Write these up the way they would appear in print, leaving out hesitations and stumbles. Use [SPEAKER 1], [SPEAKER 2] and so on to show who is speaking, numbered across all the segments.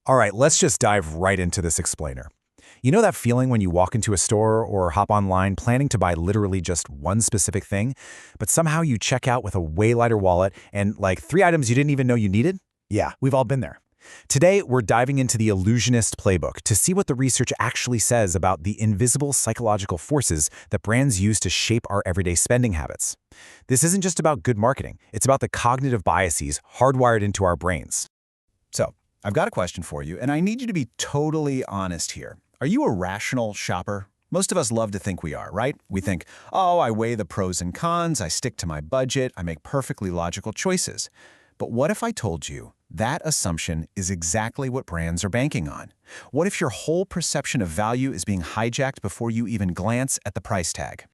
[SPEAKER 1] All right, let's just dive right into this explainer. You know that feeling when you walk into a store or hop online planning to buy literally just one specific thing, but somehow you check out with a way lighter wallet and like 3 items you didn't even know you needed? Yeah, we've all been there. Today, we're diving into the Illusionist Playbook to see what the research actually says about the invisible psychological forces that brands use to shape our everyday spending habits. This isn't just about good marketing, it's about the cognitive biases hardwired into our brains.
[SPEAKER 2] So, I've got a question for you, and I need you to be totally honest here. Are you a rational shopper? Most of us love to think we are, right? We think, oh, I weigh the pros and cons, I stick to my budget, I make perfectly logical choices. But what if I told you that assumption is exactly what brands are banking on? What if your whole perception of value is being hijacked before you even glance at the price tag?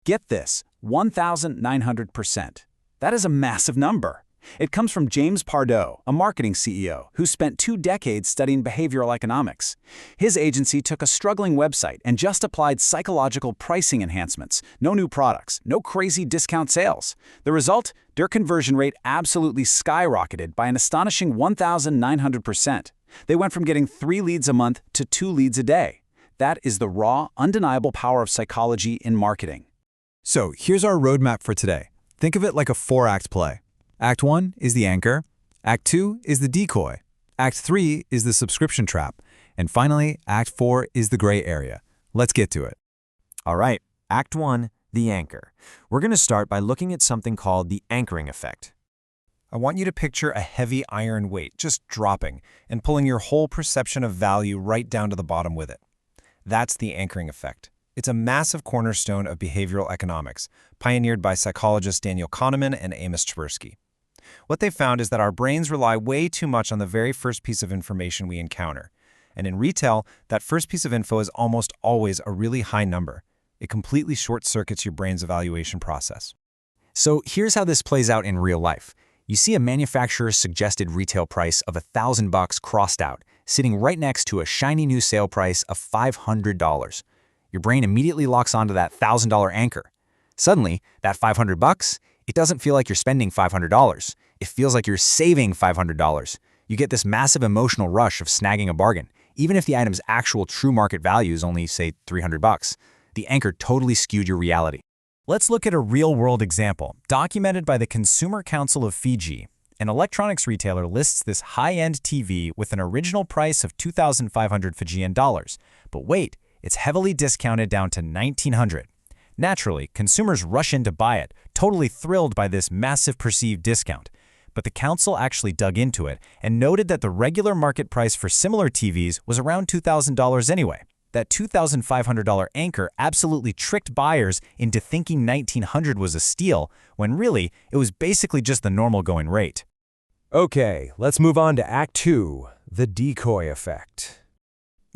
[SPEAKER 3] Get this, 1,900%. That is a massive number. It comes from James Pardoe, a marketing CEO who spent 2 decades studying behavioral economics. His agency took a struggling website and just applied psychological pricing enhancements. No new products, no crazy discount sales. The result? Their conversion rate absolutely skyrocketed by an astonishing 1,900%. They went from getting 3 leads a month to 2 leads a day. That is the raw, undeniable power of psychology in marketing.
[SPEAKER 4] So here's our roadmap for today. Think of it like a 4-act play. Act 1 is the anchor, Act 2 is the decoy, Act 3 is the subscription trap, and finally, Act 4 is the gray area. Let's get to it.
[SPEAKER 5] All right, Act 1, the anchor. We're going to start by looking at something called the anchoring effect.
[SPEAKER 1] I want you to picture a heavy iron weight just dropping and pulling your whole perception of value right down to the bottom with it. That's the anchoring effect. It's a massive cornerstone of behavioral economics, pioneered by psychologists Daniel Kahneman and Amos Tversky. What they found is that our brains rely way too much on the very first piece of information we encounter. And in retail, that first piece of info is almost always a really high number. It completely short-circuits your brain's evaluation process.
[SPEAKER 6] So here's how this plays out in real life. You see a manufacturer's suggested retail price of $1,000 crossed out, sitting right next to a shiny new sale price of $500. Your brain immediately locks onto that $1,000 anchor. Suddenly, that $500, it doesn't feel like you're spending $500. It feels like you're saving $500. You get this massive emotional rush of snagging a bargain, even if the item's actual true market value is only, say, $300. The anchor totally skewed your reality.
[SPEAKER 1] Let's look at a real-world example, documented by the Consumer Council of Fiji. An electronics retailer lists this high-end TV with an original price of 2,500 Fijian dollars. But wait, it's heavily discounted down to 1,900. Naturally, consumers rush in to buy it, totally thrilled by this massive perceived discount. But the council actually dug into it and noted that the regular market price for similar TVs was around $2,000 anyway. That $2,500 anchor absolutely tricked buyers into thinking 1,900 was a steal, when really, it was basically just the normal going rate.
[SPEAKER 7] Okay, let's move on to Act 2, the decoy effect.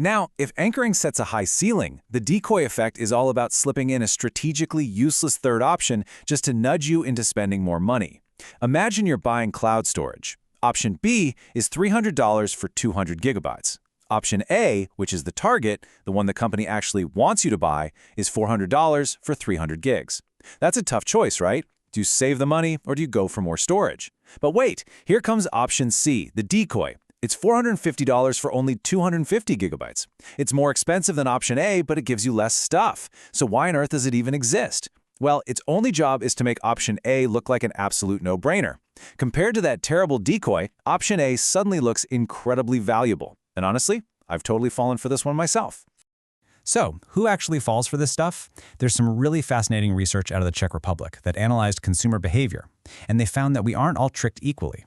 [SPEAKER 2] Now, if anchoring sets a high ceiling, the decoy effect is all about slipping in a strategically useless third option just to nudge you into spending more money. Imagine you're buying cloud storage. Option B is $300 for 200 gigabytes. Option A, which is the target, the one the company actually wants you to buy, is $400 for 300 gigs. That's a tough choice, right? Do you save the money or do you go for more storage? But wait, here comes option C, the decoy. It's $450 for only 250 gigabytes. It's more expensive than option A, but it gives you less stuff. So why on earth does it even exist? Well, its only job is to make option A look like an absolute no-brainer. Compared to that terrible decoy, option A suddenly looks incredibly valuable. And honestly, I've totally fallen for this one myself.
[SPEAKER 3] So, who actually falls for this stuff? There's some really fascinating research out of the Czech Republic that analyzed consumer behavior, and they found that we aren't all tricked equally.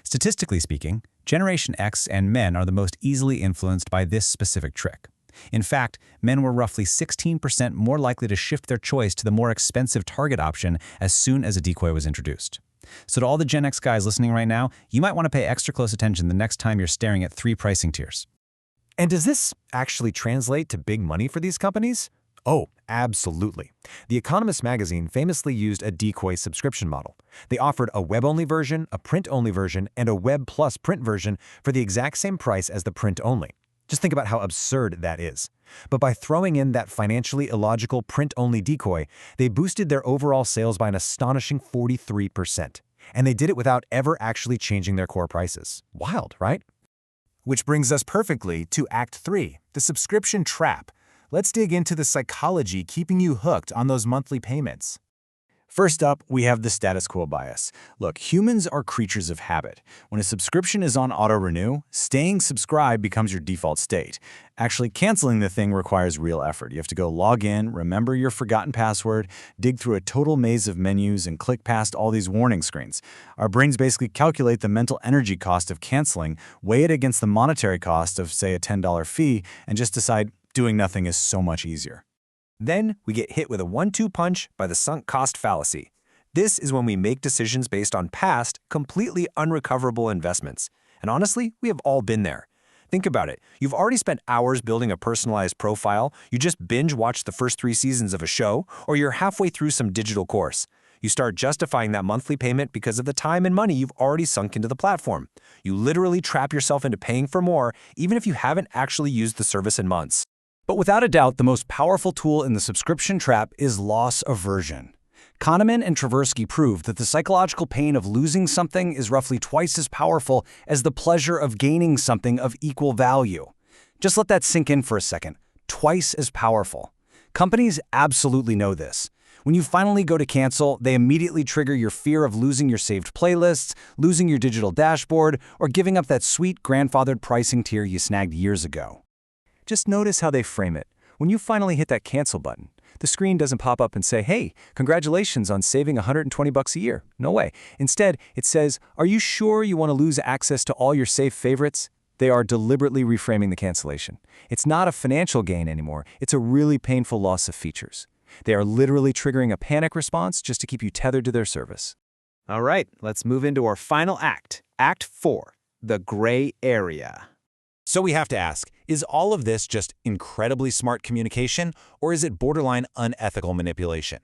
[SPEAKER 3] Statistically speaking, Generation X and men are the most easily influenced by this specific trick. In fact, men were roughly 16% more likely to shift their choice to the more expensive target option as soon as a decoy was introduced. So to all the Gen X guys listening right now, you might want to pay extra close attention the next time you're staring at 3 pricing tiers.
[SPEAKER 1] And does this actually translate to big money for these companies? Oh, absolutely. The Economist magazine famously used a decoy subscription model. They offered a web-only version, a print-only version, and a web plus print version for the exact same price as the print-only. Just think about how absurd that is. But by throwing in that financially illogical print-only decoy, they boosted their overall sales by an astonishing 43%. And they did it without ever actually changing their core prices. Wild, right?
[SPEAKER 2] Which brings us perfectly to Act 3, the subscription trap. Let's dig into the psychology keeping you hooked on those monthly payments.
[SPEAKER 1] First up, we have the status quo bias. Look, humans are creatures of habit. When a subscription is on auto-renew, staying subscribed becomes your default state. Actually, canceling the thing requires real effort. You have to go log in, remember your forgotten password, dig through a total maze of menus, and click past all these warning screens. Our brains basically calculate the mental energy cost of canceling, weigh it against the monetary cost of, say, a $10 fee, and just decide doing nothing is so much easier.
[SPEAKER 6] Then we get hit with a 1-2 punch by the sunk cost fallacy. This is when we make decisions based on past, completely unrecoverable investments. And honestly, we have all been there. Think about it. You've already spent hours building a personalized profile, you just binge-watched the first 3 seasons of a show, or you're halfway through some digital course. You start justifying that monthly payment because of the time and money you've already sunk into the platform. You literally trap yourself into paying for more, even if you haven't actually used the service in months.
[SPEAKER 1] But without a doubt, the most powerful tool in the subscription trap is loss aversion. Kahneman and Tversky proved that the psychological pain of losing something is roughly twice as powerful as the pleasure of gaining something of equal value. Just let that sink in for a second. Twice as powerful. Companies absolutely know this. When you finally go to cancel, they immediately trigger your fear of losing your saved playlists, losing your digital dashboard, or giving up that sweet grandfathered pricing tier you snagged years ago.
[SPEAKER 2] Just notice how they frame it. When you finally hit that cancel button, the screen doesn't pop up and say, hey, congratulations on saving $120 a year. No way. Instead, it says, are you sure you want to lose access to all your saved favorites? They are deliberately reframing the cancellation. It's not a financial gain anymore. It's a really painful loss of features. They are literally triggering a panic response just to keep you tethered to their service.
[SPEAKER 4] All right, let's move into our final act, Act 4, the gray area.
[SPEAKER 1] So we have to ask, is all of this just incredibly smart communication, or is it borderline unethical manipulation?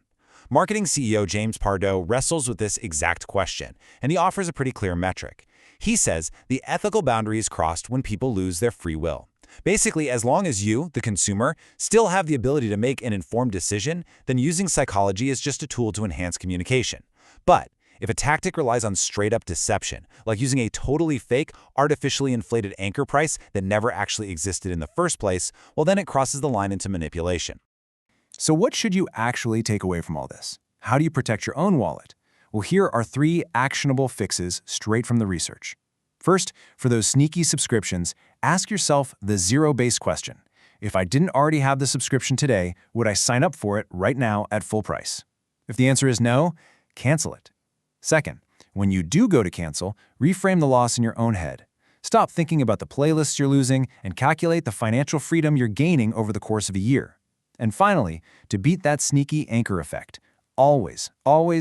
[SPEAKER 1] Marketing CEO James Pardo wrestles with this exact question, and he offers a pretty clear metric. He says the ethical boundary is crossed when people lose their free will. Basically, as long as you, the consumer, still have the ability to make an informed decision, then using psychology is just a tool to enhance communication. But if a tactic relies on straight-up deception, like using a totally fake, artificially inflated anchor price that never actually existed in the first place, well then it crosses the line into manipulation.
[SPEAKER 2] So what should you actually take away from all this? How do you protect your own wallet? Well, here are 3 actionable fixes straight from the research. First, for those sneaky subscriptions, ask yourself the zero-based question. If I didn't already have the subscription today, would I sign up for it right now at full price? If the answer is no, cancel it. Second, when you do go to cancel, reframe the loss in your own head. Stop thinking about the playlists you're losing and calculate the financial freedom you're gaining over the course of a year. And finally, to beat that sneaky anchor effect, always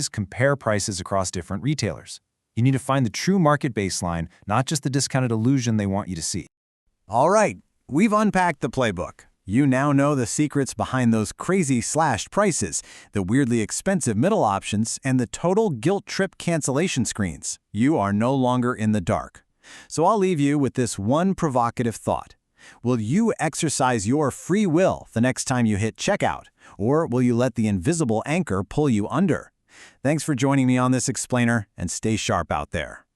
[SPEAKER 2] compare prices across different retailers. You need to find the true market baseline, not just the discounted illusion they want you to see.
[SPEAKER 1] All right, we've unpacked the playbook. You now know the secrets behind those crazy slashed prices, the weirdly expensive middle options, and the total guilt trip cancellation screens. You are no longer in the dark. So I'll leave you with this one provocative thought. Will you exercise your free will the next time you hit checkout, or will you let the invisible anchor pull you under? Thanks for joining me on this explainer, and stay sharp out there.